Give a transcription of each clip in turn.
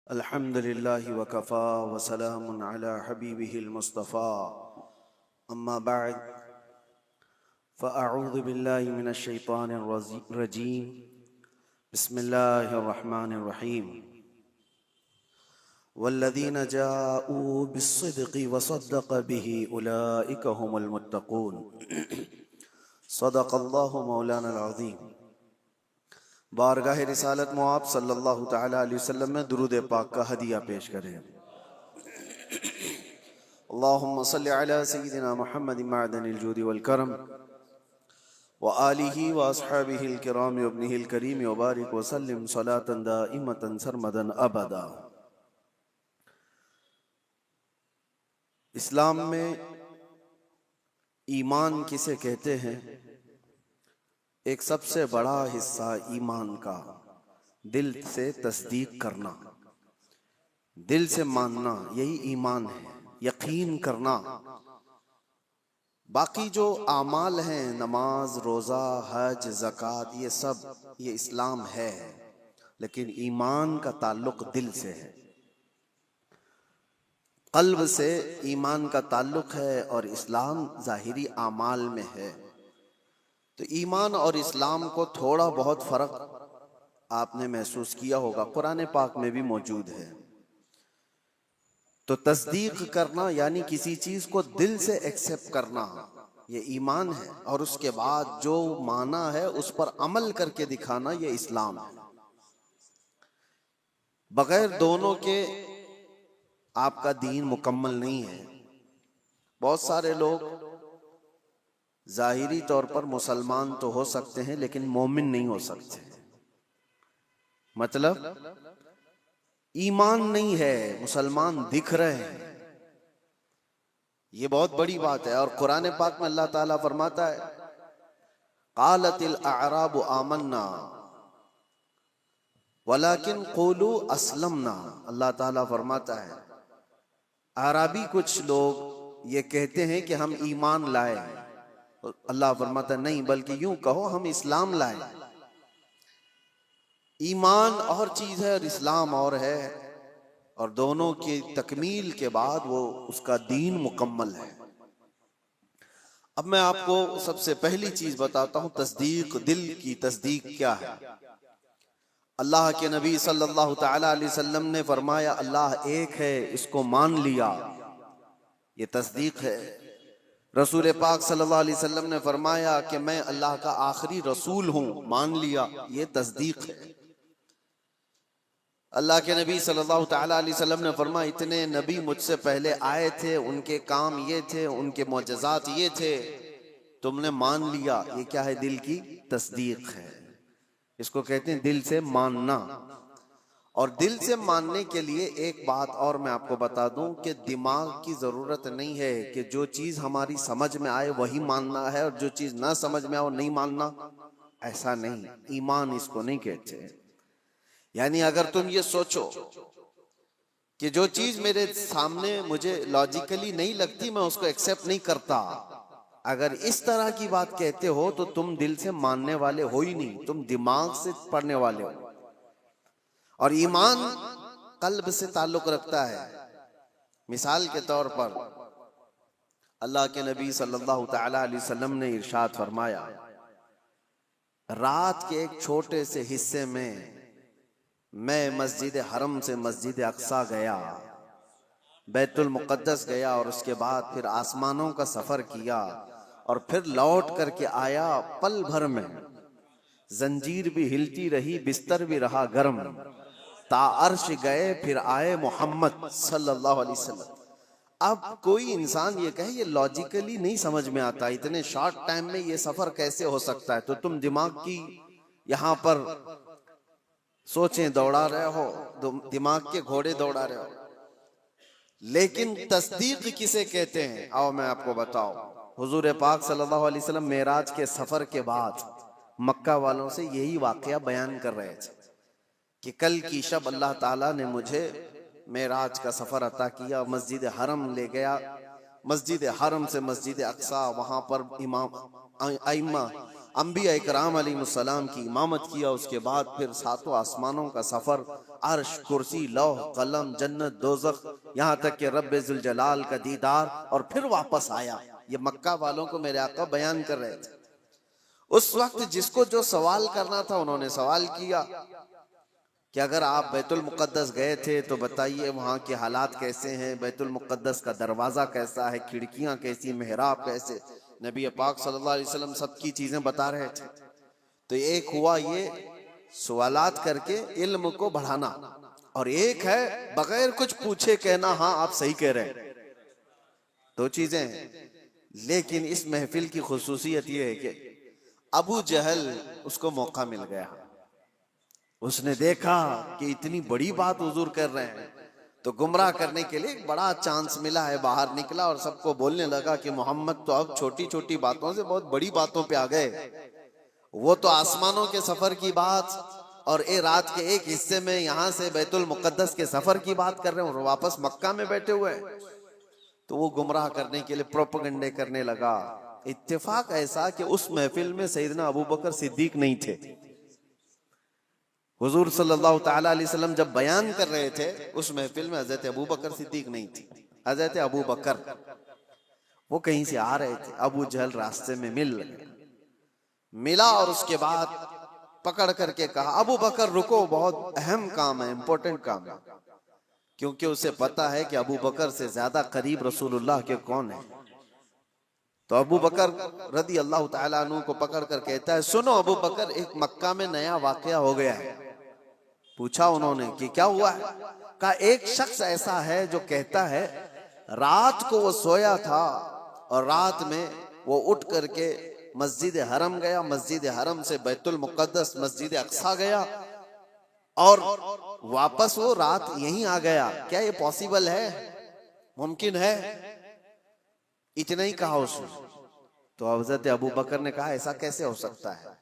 अल्हम्दुलिल्लाहि वकफ़ा वसलामुन अला हबीबिहिल मुस्तफ़ा अम्मा बअद फ़अऊज़ु बिल्लाहि मिनश शैतानिर रजीम बिस्मिल्लाहिर रहमानिर रहीम वल्लज़ीना जाऊ बिस्सिद्क़ि वसद्दक़ बिही उलाइका हुमुल मुत्तक़ून सदक़ल्लाहु मौलाना अज़ीम। बारगाह रिसालत मुआब सल्लल्लाहु तआला अलैहि वसल्लम में दुरूद पाक का हदिया पेश करें। अल्लाहुम्मा सल्लि अला सय्यिदिना मुहम्मद मअदनिल जूदि वल करम व आलिहि व अस्हाबिहिल किराम व इब्निहिल करीम व बारिक व सल्लिम सलातन दाइमतन सरमदन अबदा। इस्लाम में ईमान किसे कहते हैं? एक सबसे बड़ा हिस्सा ईमान का दिल से तस्दीक करना, दिल से मानना, यही ईमान है, यकीन करना। बाकी जो आमाल हैं, नमाज, रोज़ा, हज, ज़कात, ये सब ये इस्लाम है, लेकिन ईमान का ताल्लुक दिल से है, क़ल्ब से ईमान का ताल्लुक है और इस्लाम ज़ाहिरी आमाल में है। तो ईमान और इस्लाम को थोड़ा बहुत फ़र्क आपने महसूस किया होगा, कुरान पाक में भी मौजूद है। तो तस्दीक करना यानी किसी चीज को दिल से एक्सेप्ट करना, ये ईमान है, और उसके बाद जो माना है उस पर अमल करके दिखाना, ये इस्लाम है। बगैर दोनों के आपका दीन मुकम्मल नहीं है। बहुत सारे लोग ज़ाहिरी तौर पर मुसलमान तो हो सकते हैं लेकिन मोमिन नहीं हो सकते, मतलब ईमान नहीं है, मुसलमान दिख रहे हैं। ये बहुत बड़ी बात है। और कुरान पाक में अल्लाह ताला फरमाता है, क़ालतिल अअराबु आमन्ना वलाकिन क़ूलू अस्लमना। अल्लाह ताला फरमाता है, अराबी कुछ लोग ये कहते हैं कि हम ईमान लाए। अल्लाह फरमाता है, नहीं, बल्कि यूं कहो हम इस्लाम लाए। ईमान और चीज है और इस्लाम और है, और दोनों की तकमील के बाद वो उसका दीन मुकम्मल है। अब मैं आपको सबसे पहली चीज बताता हूं, तस्दीक, दिल की तस्दीक क्या है। अल्लाह के नबी सल्लल्लाहु तआला अलैहि वसल्लम ने फरमाया, अल्लाह एक है, इसको मान लिया, ये तस्दीक है। रसूल पाक सल्लल्लाहु अलैहि वसल्लम ने फरमाया कि मैं अल्लाह का आखिरी रसूल हूं, मान लिया, ये तस्दीक है। अल्लाह के नबी सल्लल्लाहु तआला अलैहि वसल्लम ने फरमाया, इतने नबी मुझसे पहले आए थे, उनके काम ये थे, उनके मोजज़ात ये थे, तुमने मान लिया, ये क्या है? दिल की तस्दीक है। इसको कहते हैं दिल से मानना। और दिल से मानने के लिए एक बात और मैं आपको बता दूं कि दिमाग की जरूरत नहीं है कि जो चीज हमारी समझ में आए वही मानना है और जो चीज ना समझ में आए वो नहीं मानना, ऐसा नहीं। ईमान इसको नहीं कहते। यानी अगर तुम ये सोचो कि जो चीज मेरे सामने मुझे लॉजिकली नहीं लगती, मैं उसको एक्सेप्ट नहीं करता, अगर इस तरह की बात कहते हो तो तुम दिल से मानने वाले हो ही नहीं, तुम दिमाग से पढ़ने वाले हो। और ईमान कल्ब से ताल्लुक रखता है। मिसाल के तौर पर अल्लाह के नबी सल्लल्लाहु तआला अलैहि वसल्लम ने इरशाद फरमाया, रात के एक छोटे से हिस्से में मैं मस्जिद हरम से मस्जिद अक्सा गया, बैतुल मुक़द्दस गया, और उसके बाद फिर आसमानों का सफर किया और फिर लौट करके आया। पल भर में जंजीर भी हिलती रही, बिस्तर भी रहा गर्म, ता अर्श गए फिर आए मोहम्मद सल्लल्लाहु अलैहि वसल्लम। अब कोई इंसान ये कहे, ये लॉजिकली नहीं समझ में आता, इतने शॉर्ट टाइम में ये सफर कैसे हो सकता है, तो तुम दिमाग की यहां पर सोचें दौड़ा रहे हो, दिमाग के घोड़े दौड़ा रहे हो। लेकिन तस्दीक किसे कहते हैं? आओ मैं आपको बताऊं। हुजूर पाक सल्लल्लाहु अलैहि वसल्लम मेराज के सफर के बाद मक्का वालों से यही वाकया बयान कर रहे थे कि कल की शब अल्लाह ताला ने मुझे मेराज का सफर अता किया, मस्जिद हरम ले गया, मस्जिद हरम से मस्जिद अक्सा, वहां पर इमाम आइम्मा अंबिया इकराम अलैहिस्सलाम की इमामत किया, उसके बाद फिर सातों आसमानों का सफर, अर्श, कुर्सी, लौह कलम, जन्नत, दोज़ख, यहाँ तक कि रब्बे जुल जलाल का दीदार, और फिर वापस आया। ये मक्का वालों को मेरे आका बयान कर रहे थे। उस वक्त जिसको जो सवाल करना था उन्होंने सवाल किया कि अगर आप बैतुल मुक़द्दस गए थे तो बताइए वहाँ के हालात कैसे हैं, बैतुल मुक़द्दस का दरवाज़ा कैसा है, खिड़कियाँ कैसी, मेहराब कैसे। नबी पाक सल्लल्लाहु अलैहि वसल्लम सबकी चीज़ें बता रहे थे। तो एक हुआ ये सवालात करके इल्म को बढ़ाना, और एक है बगैर कुछ पूछे कहना हाँ आप सही कह रहे हैं। दो चीज़ें हैं। लेकिन इस महफिल की खुसूसियत ये है कि अबू जहल उसको मौका मिल गया। उसने देखा कि इतनी बड़ी बात हुजूर कर रहे हैं, तो गुमराह करने के लिए एक बड़ा चांस मिला है। बाहर निकला और सबको बोलने लगा कि मोहम्मद तो अब छोटी छोटी बातों से बहुत बड़ी बातों पे आ गए। वो तो आसमानों के सफर की बात और ए रात के एक हिस्से में यहाँ से बैतुल मुक़द्दस के सफर की बात कर रहे हैं और वापस मक्का में बैठे हुए हैं। तो वो गुमराह करने के लिए प्रोपेगेंडे करने लगा। इत्तेफाक ऐसा कि उस महफिल में सैयदना अबू बकर सिद्दीक नहीं थे। हुजूर सल्लल्लाहु ताला अलैहि वसल्लम जब बयान कर रहे थे उस महफिल में हजरत अबू बकर सिद्दीक नहीं थी। हजरत अबू बकर वो कहीं से आ रहे थे, अबू जहल रास्ते में मिला और उसके बाद पकड़ करके कहा अबू बकर रुको, बहुत अहम काम है, इंपॉर्टेंट काम है। क्योंकि उसे पता है कि अबू बकर से ज्यादा करीब रसूलुल्लाह के कौन है। तो अबू बकर रदी अल्लाह ताला अन्हु को पकड़ कर कहता है सुनो अबू बकर, एक मक्का में नया वाकया हो गया है। पूछा उन्होंने कि क्या हुआ है। कहा एक शख्स ऐसा है जो कहता है रात को वो सोया था और रात में वो उठ करके मस्जिद हरम गया, मस्जिद हरम से बैतुल मुक़द्दस मस्जिद अक्सा गया और वापस वो रात यहीं आ गया। क्या ये पॉसिबल है, मुमकिन है? इतना ही कहा उसने। तो हज़रत अबू बकर ने कहा ऐसा कैसे हो सकता है,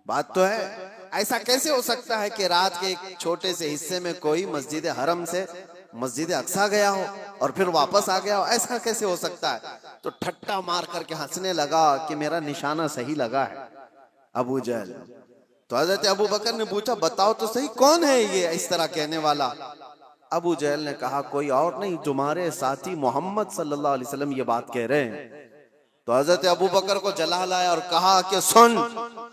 बात तो है, ऐसा कैसे हो सकता है कि रात के एक छोटे से हिस्से में कोई मस्जिद हरम से मस्जिद अक्सा गया हो और फिर वापस आ गया हो, ऐसा कैसे हो सकता है। तो ठट्टा मार करके हंसने लगा कि मेरा निशाना सही लगा है अबू जहल। तो हजरत अबू बकर ने पूछा बताओ तो सही कौन है ये इस तरह कहने वाला। अबू जहल ने कहा कोई और नहीं, तुम्हारे साथी मोहम्मद सल्लल्लाहु अलैहि वसल्लम ये बात कह रहे हैं। तो हजरत अबू बकर को जला लाया और कहा कि सुन,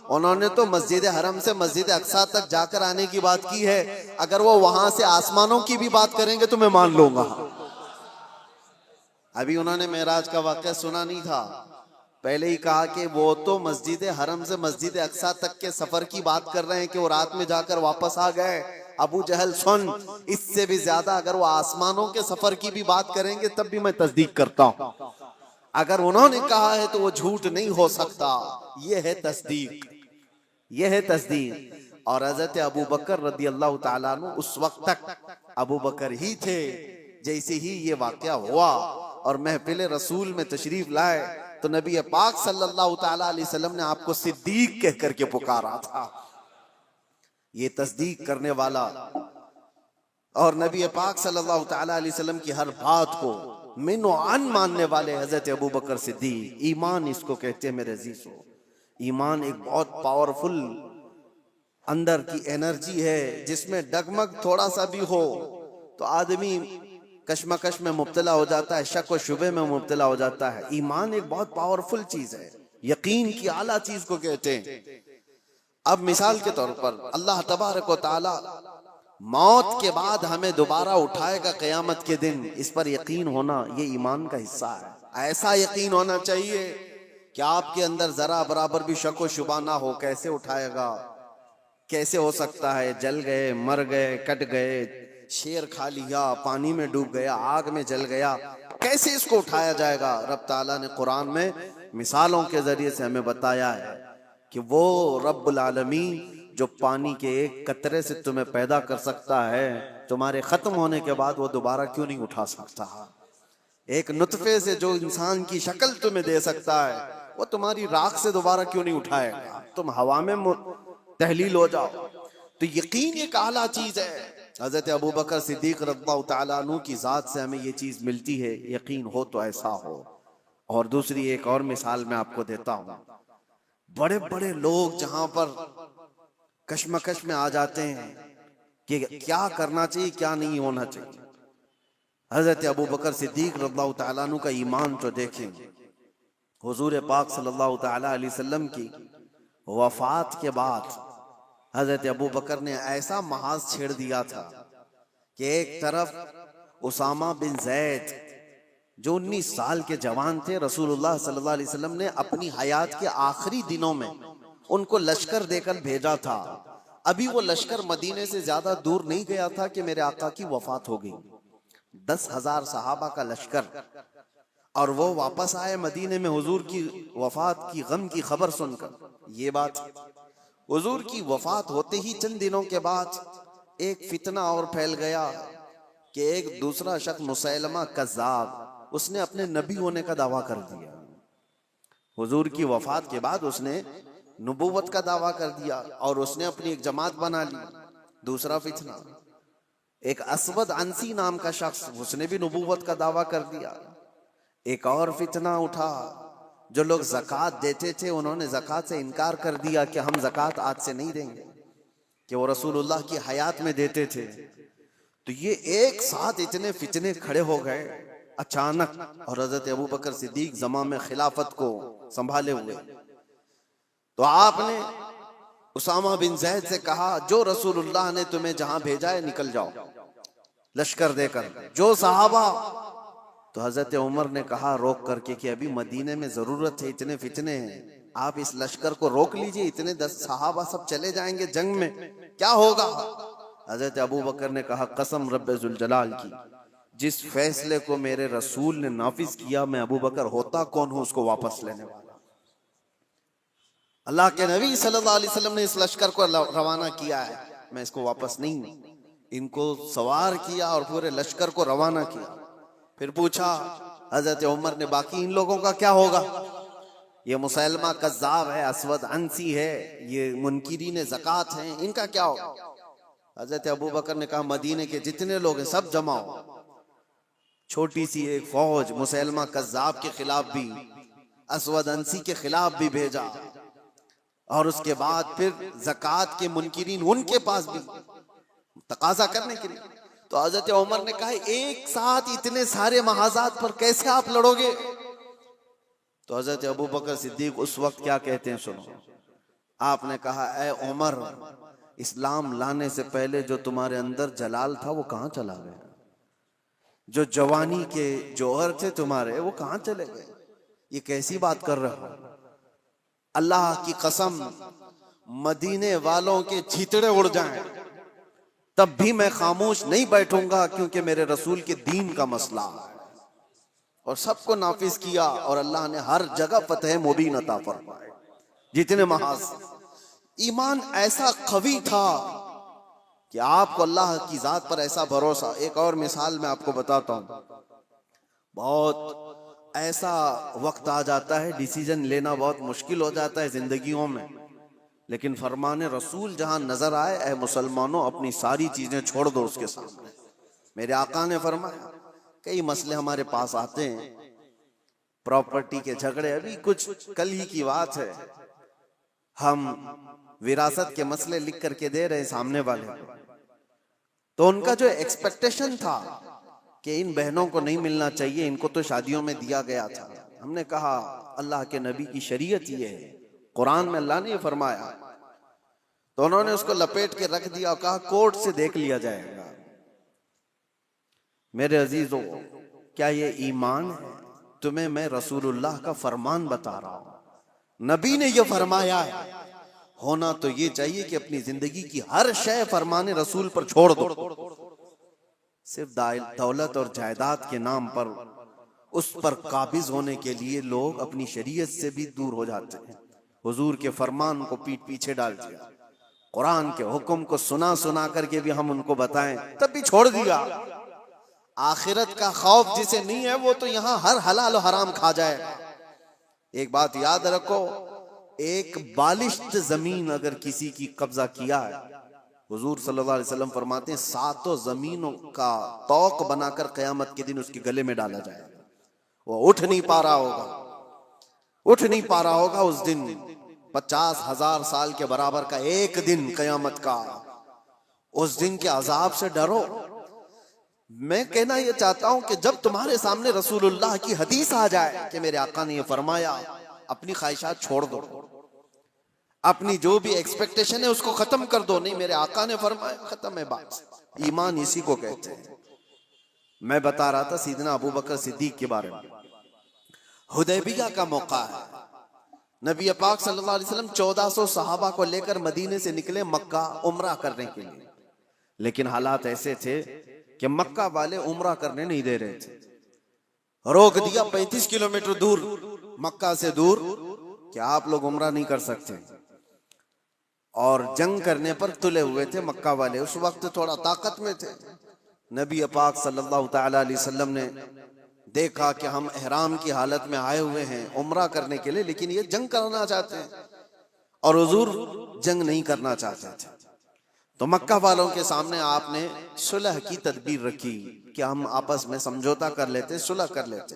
उन्होंने तो मस्जिद हरम से मस्जिद अक्सा तक जाकर आने की बात की है, अगर वो वहां से आसमानों की भी बात करेंगे तो मैं मान लूंगा। अभी उन्होंने मेराज का वाकया सुना नहीं था, पहले ही कहा कि वो तो मस्जिद हरम से मस्जिद अक्सा तक के सफर की बात कर रहे हैं कि वो रात में जाकर वापस आ गए। अबू जहल सुन, इससे भी ज्यादा अगर वो आसमानों के सफर की भी बात करेंगे तब भी मैं तस्दीक करता हूं। अगर उन्होंने कहा है तो वो झूठ नहीं हो सकता। ये है तस्दीक, ये है तस्दीक। और हजरत अबू बकर रदी अल्लाह ताला अन्हु उस वक्त तक अबू बकर ही थे। जैसे ही ये वाकया हुआ और महफिल रसूल में तशरीफ लाए तो नबी पाक सल्लल्लाहु ताला अलैहि वसल्लम ने आपको सिद्दीक कह करके पुकारा था। ये तस्दीक करने वाला और नबी पाक सल्लल्लाहु ताला अलैहि वसल्लम की हर बात को मिनो अन मानने वाले हजरत अबू बकर सिद्दीक, ईमान इसको कहते हैं मेरे अजीजों। ईमान एक बहुत पावरफुल अंदर की एनर्जी है जिसमें डगमग थोड़ा सा भी हो तो आदमी कश्मकश में मुब्तला हो जाता है, शक व शुबे में मुब्तला हो जाता है। ईमान एक बहुत पावरफुल चीज है, यकीन की आला चीज को कहते हैं। अब मिसाल के तौर पर अल्लाह तबारक व तआला मौत के बाद हमें दोबारा उठाएगा क़यामत के दिन, इस पर यकीन होना ये ईमान का हिस्सा है। ऐसा यकीन होना चाहिए कि आपके अंदर जरा बराबर भी शक व शुबा ना हो। कैसे उठाएगा, कैसे हो सकता है, जल गए, मर गए, कट गए, शेर खा लिया, पानी में डूब गया, आग में जल गया, कैसे इसको उठाया जाएगा। रब ताला ने कुरान में मिसालों के जरिए से हमें बताया है कि वो रब्बुल आलमीन जो पानी के एक कतरे से तुम्हें पैदा कर सकता है, तुम्हारे खत्म होने के बाद वो दोबारा क्यों नहीं उठा सकता। एक नुतफे से जो इंसान की शक्ल तुम्हें दे सकता है वो तुम्हारी राख से दोबारा क्यों नहीं उठाएगा। तुम हवा में तहलील हो जाओ। तो यकीन एक आला चीज है। हजरत अबू बकर सिद्दीक रज़ियल्लाहु ताला अन्हु की जात से हमें ये चीज मिलती है, यकीन हो तो ऐसा हो। और दूसरी एक और मिसाल मैं आपको देता हूँ। बड़े बड़े लोग जहां पर कश्मकश में आ जाते हैं कि क्या करना चाहिए क्या नहीं होना चाहिए। हजरत अबू बकर सिद्दीक रज़ियल्लाहु ताला अन्हु का ईमान तो देखें। हुजूर पाक सल्लल्लाहु ताला अलैहि वसल्लम की वफात के बाद हजरत अबू बकर ने ऐसा महाज छेड़ दिया था कि एक तरफ उसामा बिन जैद जो 19 साल के जवान थे, रसूलुल्लाह सल्लल्लाहु अलैहि वसल्लम ने अपनी हयात के आखिरी दिनों में उनको लश्कर देकर भेजा था। अभी वो लश्कर मदीने से ज्यादा दूर नहीं गया था कि मेरे आका की वफात हो गई। 10,000 सहाबा का लश्कर, और वो वापस आए मदीने में हुजूर की वफात की गम की खबर सुनकर। ये बात हुजूर की वफात होते ही चंद दिनों के बाद एक फितना और फैल गया कि एक दूसरा शख्स मुसैलमा कज़्ज़ाब, उसने अपने नबी होने का दावा कर दिया। हुजूर की वफात के बाद उसने नबूवत का दावा कर दिया और उसने अपनी एक जमात बना ली। दूसरा फितना, एक असवद अंसी नाम का शख्स, उसने भी नबूवत का दावा कर दिया। एक और फितना उठा, जो लोग ज़कात देते थे उन्होंने ज़कात से इनकार कर दिया कि हम ज़कात आज से नहीं देंगे, कि वो रसूलुल्लाह की हयात में देते थे। तो ये एक साथ इतने फितने खड़े हो गए अचानक, और हजरत अबू बकर सिद्दीक ज़मा में खिलाफत को संभाले हुए। तो आपने उसामा बिन जैद से कहा, जो रसूलुल्लाह ने तुम्हें जहां भेजा है निकल जाओ लश्कर देकर, जो सहाबा। तो हजरत उमर ने कहा रोक करके कि अभी मदीने में जरूरत है, इतने फितने हैं, आप इस लश्कर को रोक लीजिए, इतने 10 सहाबा सब चले जाएंगे जंग में, क्या होगा। हजरत अबू बकर ने कहा कसम रब्बे जुल जलाल की, जिस फैसले को मेरे रसूल ने नाफिज किया, मैं अबू बकर होता कौन हूं उसको वापस लेने वाला। अल्लाह के नबी सल्लल्लाहु अलैहि वसल्लम ने इस लश्कर को रवाना किया है, मैं इसको वापस नहीं। इनको सवार किया और पूरे लश्कर को रवाना किया। फिर पूछा हजरत उमर ने, बाकी इन लोगों का क्या होगा? ये मुसैलमा कज़्ज़ाब है, असवद अंसी है, ये मुनकिरीन ज़कात हैं, इनका क्या होगा? हजरत अबू बकर ने कहा मदीने के जितने लोग हैं सब जमाओ। छोटी सी एक फौज मुसैलमा कज़्ज़ाब के खिलाफ भी, असवद अंसी के खिलाफ भी भेजा, और उसके बाद फिर ज़कात के मुनकिरीन उनके पास भी तकाजा करने के लिए। तो हजरत उमर ने कहा एक साथ इतने सारे महाजात पर कैसे आप लड़ोगे? तो हजरत अबू बकर सिद्दीक उस वक्त क्या कहते हैं सुनो। आपने कहा ए उमर, इस्लाम लाने से पहले जो तुम्हारे अंदर जलाल था वो कहां चला गया? जो जवानी के जौहर थे तुम्हारे वो कहां चले गए? ये कैसी बात कर रहे हो? अल्लाह की कसम, मदीने वालों के छितड़े उड़ जाएं तब भी मैं खामोश नहीं बैठूंगा, क्योंकि मेरे रसूल के दीन का मसला है। और सबको नाफिज किया और अल्लाह ने हर जगह फतह मुबीन अता फरमाए। जितने महाज, ईमान ऐसा कवी था कि आपको अल्लाह की जात पर ऐसा भरोसा। एक और मिसाल मैं आपको बताता हूं। बहुत ऐसा वक्त आ जाता है डिसीजन लेना बहुत मुश्किल हो जाता है जिंदगियों में, लेकिन फरमाने रसूल जहां नजर आए, ऐ मुसलमानों अपनी सारी चीजें छोड़ दो उसके सामने। मेरे आका ने फरमाया, कई मसले हमारे पास आते हैं, प्रॉपर्टी के झगड़े, अभी कुछ कल ही की बात है, हम विरासत के मसले लिख करके दे रहे हैं सामने वाले को। तो उनका जो एक्सपेक्टेशन था कि इन बहनों को नहीं मिलना चाहिए, इनको तो शादियों में दिया गया था। हमने कहा अल्लाह के नबी की शरीयत ये है, कुरान में अल्लाह ने ये फरमाया। तो उन्होंने उसको लपेट के रख दिया और कहा कोर्ट से देख लिया जाएगा। मेरे अजीजों, क्या ये ईमान है? तुम्हें मैं रसूलुल्लाह का फरमान बता रहा हूं, नबी ने ये फरमाया है। होना तो ये चाहिए कि अपनी जिंदगी की हर शय फरमाने रसूल पर छोड़ दो। सिर्फ दौलत और जायदाद के नाम पर उस पर काबिज होने के लिए लोग अपनी शरीयत से भी दूर हो जाते हैं। हुजूर के फरमान को पीठ पीछे डाल दिया, कुरान के हुक्म को सुना सुना करके भी हम उनको बताएं तब भी छोड़ दिया। आखिरत का खौफ जिसे नहीं है वो तो यहाँ हर हलाल और हराम खा जाएगा। एक बात याद रखो, एक बालिश्त जमीन अगर किसी की कब्जा किया है, हुजूर सल्लल्लाहु अलैहि वसल्लम फरमाते हैं 7 जमीनों का तौक बनाकर कयामत के दिन उसके गले में डाला जाएगा। वो उठ नहीं पा रहा होगा, उठ नहीं पा रहा होगा उस दिन। 50,000 साल के बराबर का एक दिन कयामत का, उस दिन के अजाब से डरो। मैं कहना ये चाहता हूं कि जब तुम्हारे सामने रसूलुल्लाह की हदीस आ जाए कि मेरे आका ने ये फरमाया, अपनी ख्वाहिशात छोड़ दो, अपनी जो भी एक्सपेक्टेशन है उसको खत्म कर दो। नहीं, मेरे आका ने फरमाया, खत्म है बात। ईमान इसी को कहते हैं। मैं बता रहा था सीदना अबू बकर सिद्दीक के बारे में। हुदैबिया का मौका है, नबी पाक सल्लल्लाहु अलैहि वसल्लम 1400 सहाबा को लेकर मदीने से निकले मक्का उम्रा करने के लिए, लेकिन हालात ऐसे थे कि मक्का वाले उम्रा करने नहीं दे रहे थे। रोक दिया 35 किलोमीटर दूर, मक्का से दूर, कि आप लोग उम्रा नहीं कर सकते। और जंग करने पर तुले हुए थे मक्का वाले, उस वक्त थोड़ा ताकत में थे। नबी पाक सल्लल्लाहु तआला अलैहि वसल्लम ने देखा कि हम एहराम की हालत में आए हुए हैं उम्रा करने के लिए, लेकिन ये जंग करना चाहते हैं और हुजूर जंग नहीं करना चाहते थे। तो मक्का वालों के सामने आपने सुलह की तदबीर रखी कि हम आपस में समझौता कर लेते, सुलह कर लेते।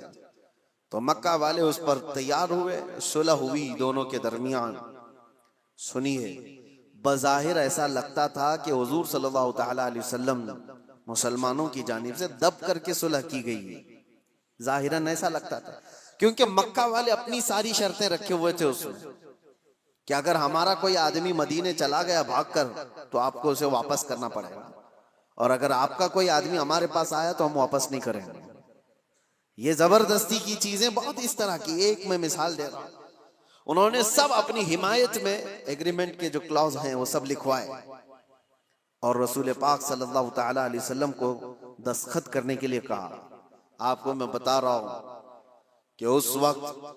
तो मक्का वाले उस पर तैयार हुए, सुलह हुई दोनों के दरमियान। सुनिए, बज़ाहिर ऐसा लगता था कि हुजूर सल्लल्लाहु तआला अलैहि वसल्लम मुसलमानों की जानिब से दब करके सुलह की गई है। जाहिरन ऐसा लगता था, क्योंकि मक्का वाले अपनी सारी शर्तें रखे हुए थे उसमें कि अगर हमारा कोई आदमी मदीने चला गया भागकर तो आपको उसे वापस करना पड़ेगा, और अगर आपका कोई आदमी हमारे पास आया तो हम वापस नहीं करेंगे। ये जबरदस्ती की चीजें बहुत इस तरह की, एक मैं मिसाल दे रहा हूं। उन्होंने सब अपनी हिमायत में एग्रीमेंट के जो क्लॉज हैं वो सब लिखवाए और रसूल पाक सल्लल्लाहु तआला अलैहि वसल्लम को दस्तखत करने के लिए कहा। आपको मैं बता रहा हूं कि उस वक्त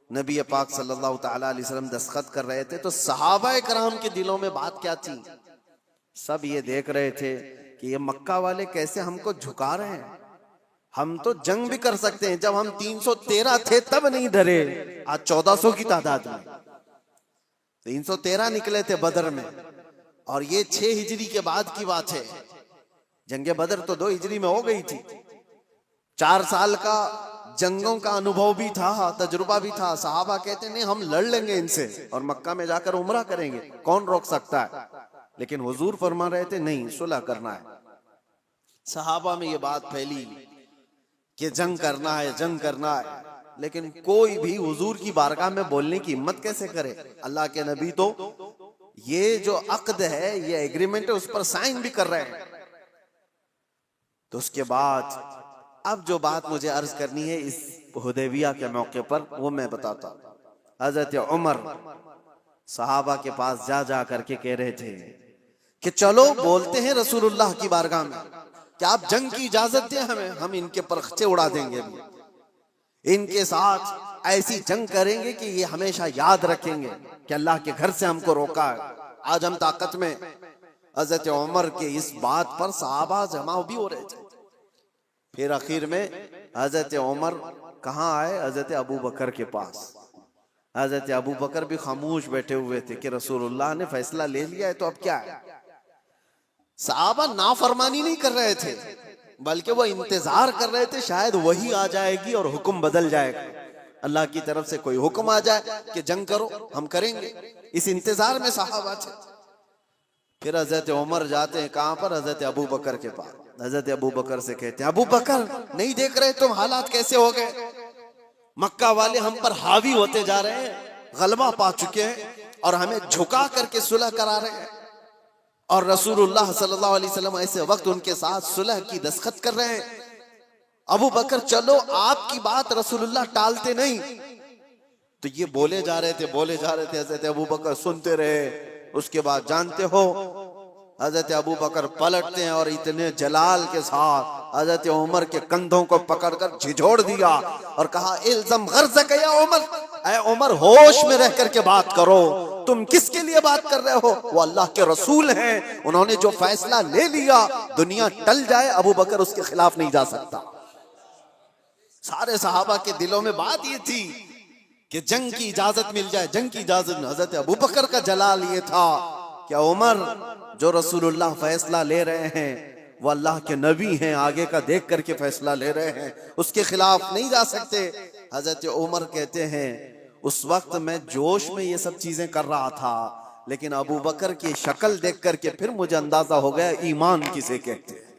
नबी पाक सल्लल्लाहु तआला अलैहि वसल्लम दस्तखत कर रहे थे तो सहाबा कराम के दिलों में बात क्या थी? सब ये देख रहे थे कि ये मक्का वाले कैसे हमको झुका रहे हैं। हम तो जंग भी कर सकते हैं, जब हम 313 थे तब नहीं डरे, आज 1400 की तादाद में 313 निकले थे बदर में, और ये 6 हिजरी के बाद की बात है। जंगे बदर तो 2 हिजरी में हो गई थी। 4 साल का जंगों का अनुभव भी था, तजुर्बा भी था। सहाबा कहते नहीं हम लड़ लेंगे इनसे और मक्का में जाकर उम्रा करेंगे, कौन रोक सकता है। लेकिन हुजूर फरमा रहे थे नहीं, सुलह करना है। सहाबा में ये बात फैली कि जंग करना है, जंग करना है, लेकिन कोई भी हुजूर की बारगाह में बोलने की हिम्मत कैसे करे। अल्लाह के नबी तो ये जो अक्द है, ये एग्रीमेंट है, उस पर साइन भी कर रहे हैं। तो उसके बाद अब जो बात मुझे अर्ज करनी है इस हुदैबिया के मौके पर, वो मैं बताता हूं। हजरत उमर सहाबा के पास जा जा करके कह रहे थे कि चलो बोलते हैं रसूलुल्लाह की बारगाह में कि आप जंग की इजाजत दें हमें, हम इनके परखचे उड़ा देंगे, इनके साथ ऐसी जंग करेंगे कि ये हमेशा याद रखेंगे कि अल्लाह के घर से हमको रोका है, आज हम ताकत में। हजरत उमर के इस बात पर सहाबा जमा भी हो रहे थे। फिर आखिर में हजरत उमर कहाँ आए? हजरत अबू बकर के पास। हजरत अबू बकर भी खामोश बैठे हुए थे कि रसूलुल्लाह ने फैसला ले लिया है तो अब क्या है। सहाबा नाफरमानी नहीं कर रहे थे, बल्कि वो इंतजार कर रहे थे शायद वही आ जाएगी और हुक्म बदल जाएगा, अल्लाह की तरफ से कोई हुक्म आ जाए कि जंग करो, हम करेंगे। इस इंतजार में सहाबा थे। फिर हजरत उमर जाते हैं कहां पर? हजरत अबू बकर के पास। हजरत अबू बकर से कहते हैं अबू बकर नहीं देख रहे तुम हालात कैसे हो गए? मक्का वाले हम पर हावी होते जा रहे हैं, गलबा पा चुके हैं और हमें झुका करके सुलह करा रहे हैं, और रसूलुल्लाह सल्लल्लाहु अलैहि वसल्लम ऐसे वक्त उनके साथ सुलह की दस्तखत कर रहे हैं। अबू बकर चलो, आपकी बात रसूलुल्लाह टालते नहीं। तो ये बोले जा रहे थे, बोले जा रहे थे। हजरत अबू बकर सुनते रहे। उसके बाद जानते हो हजरत अबू बकर पलटते हैं और इतने जलाल के साथ हजरत उमर के कंधों को पकड़कर झिझोड़ दिया और कहा इल्ज़म गर्ज़क या उमर, ऐ उमर होश में रह करके बात करो, तुम किसके लिए बात कर रहे हो? वो अल्लाह के रसूल हैं, उन्होंने जो फैसला ले लिया, दुनिया टल जाए अबू बकर उसके खिलाफ नहीं जा सकता। सारे सहाबा के दिलों में बात ये थी कि जंग की इजाजत मिल जाए, जंग की इजाजत। हजरत अबू बकर का जलाल ये था कि उमर जो रसूलुल्लाह फैसला ले रहे हैं वो अल्लाह के नबी हैं, आगे का देख करके फैसला ले रहे हैं, उसके खिलाफ नहीं जा सकते। हजरत उमर कहते हैं उस वक्त मैं जोश में ये सब चीजें कर रहा था, लेकिन अबू बकर की शक्ल देख करके फिर मुझे अंदाजा हो गया ईमान किसे कहते हैं।